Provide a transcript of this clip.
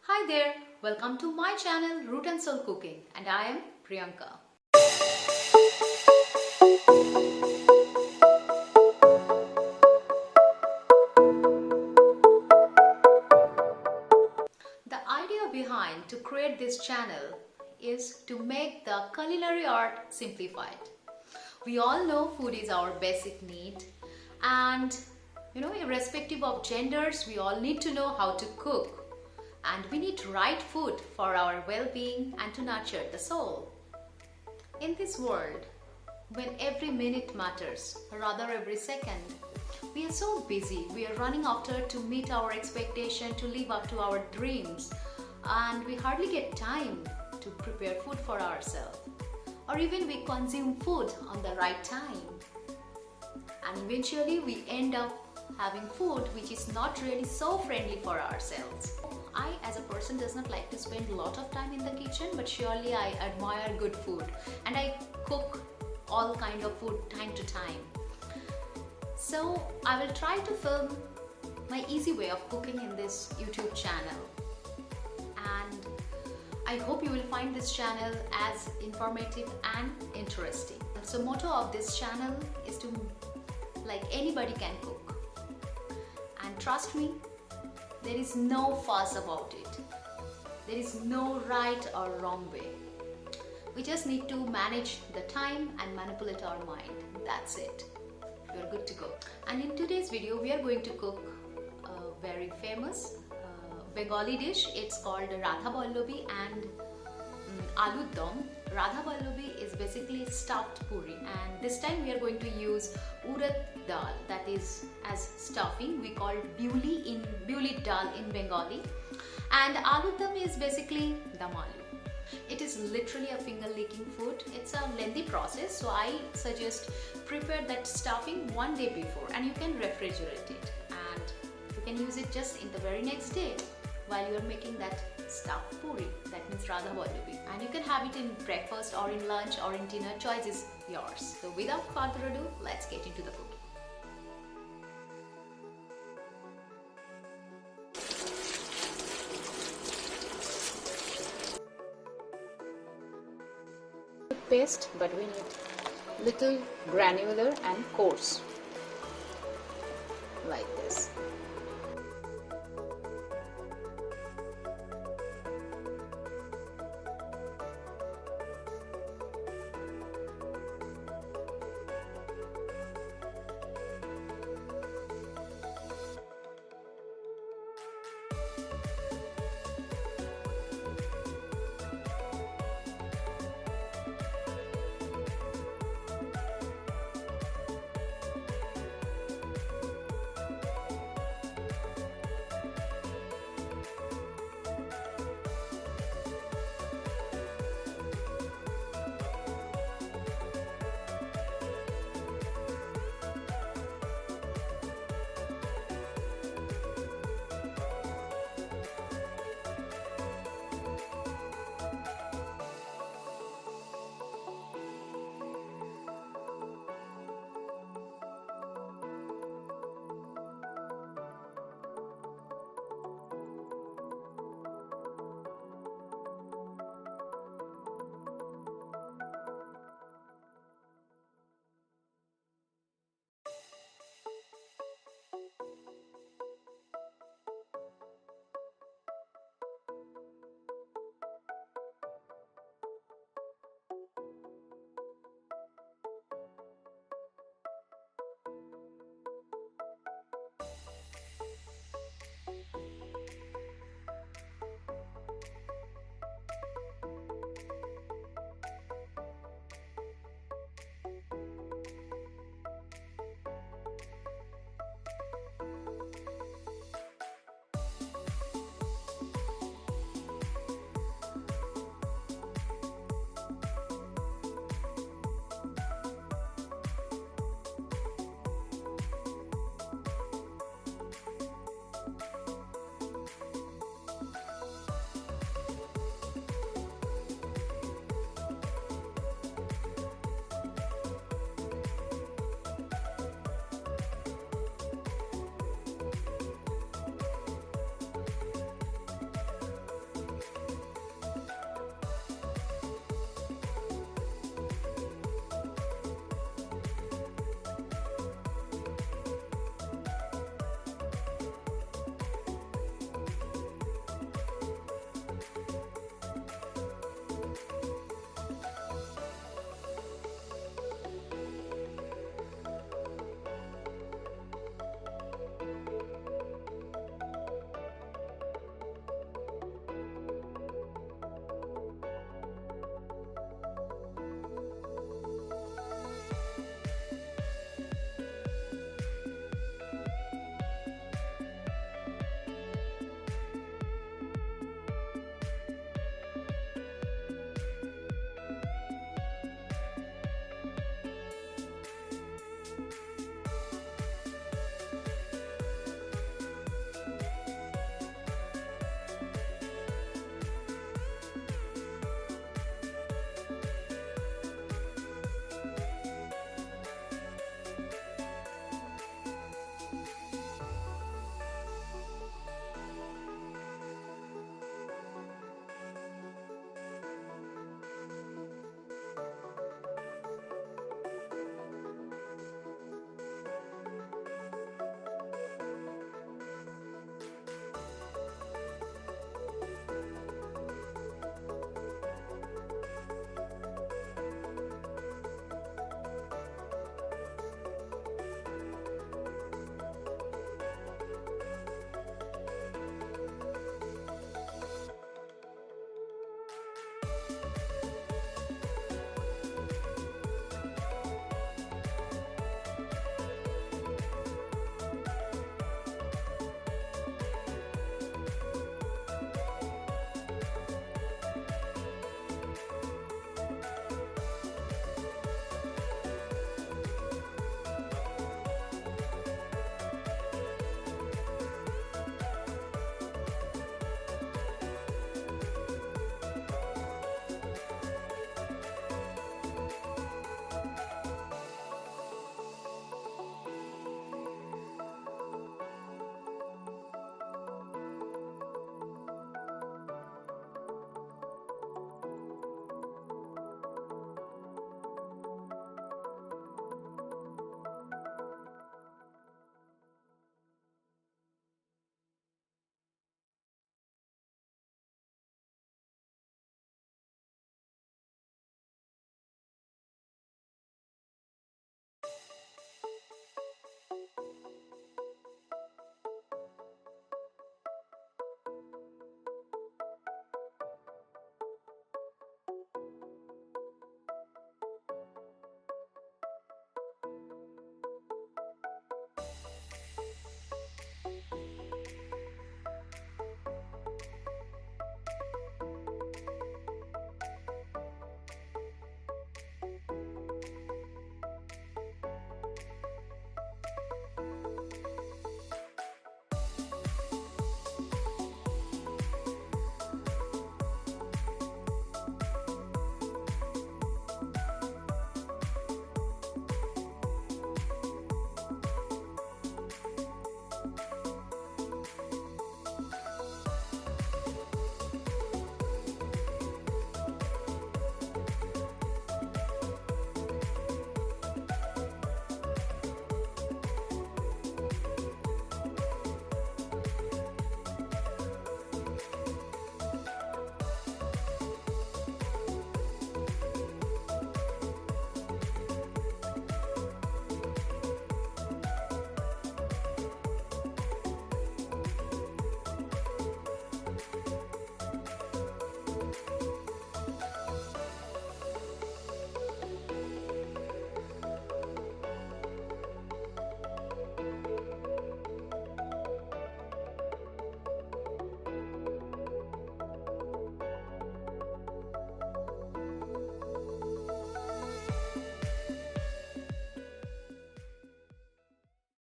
Hi there, welcome to my channel Root and Soul Cooking, and I am Priyanka. The idea behind to create this channel is to make the culinary art simplified. We all know food is our basic need, and irrespective of genders, we all need to know how to cook. And we need right food for our well-being and to nurture the soul. In this world, when every minute matters, rather every second, we are so busy. We are running after to meet our expectation, to live up to our dreams, and we hardly get time to prepare food for ourselves. Or even we consume food on the right time. And eventually we end up having food which is not really so friendly for ourselves. I as a person does not like to spend a lot of time in the kitchen, but surely I admire good food and I cook all kind of food time to time. So I will try to film my easy way of cooking in this YouTube channel, and I hope you will find this channel as informative and interesting. So motto of this channel is to anybody can cook, and trust me, there is no fuss about it. There is no right or wrong way. We just need to manage the time and manipulate our mind. That's it. We are good to go. And in today's video, we are going to cook a very famous Bengali dish. It's called Radhaballavi and Alur. Radhaballavi is basically stuffed puri, and this time we are going to use Urad dal, that is as stuffing. We call biuli dal in Bengali, and aloo is basically dumaloo. It is literally a finger-licking food. It's a lengthy process, so I suggest prepare that stuffing one day before, and you can refrigerate it, and you can use it just in the very next day while you are making that stuffed puri, that means Radhaballavi, and you can have it in breakfast or in lunch or in dinner. Choice is yours. So without further ado, let's get into the cooking. Paste, but we need little granular and coarse like this.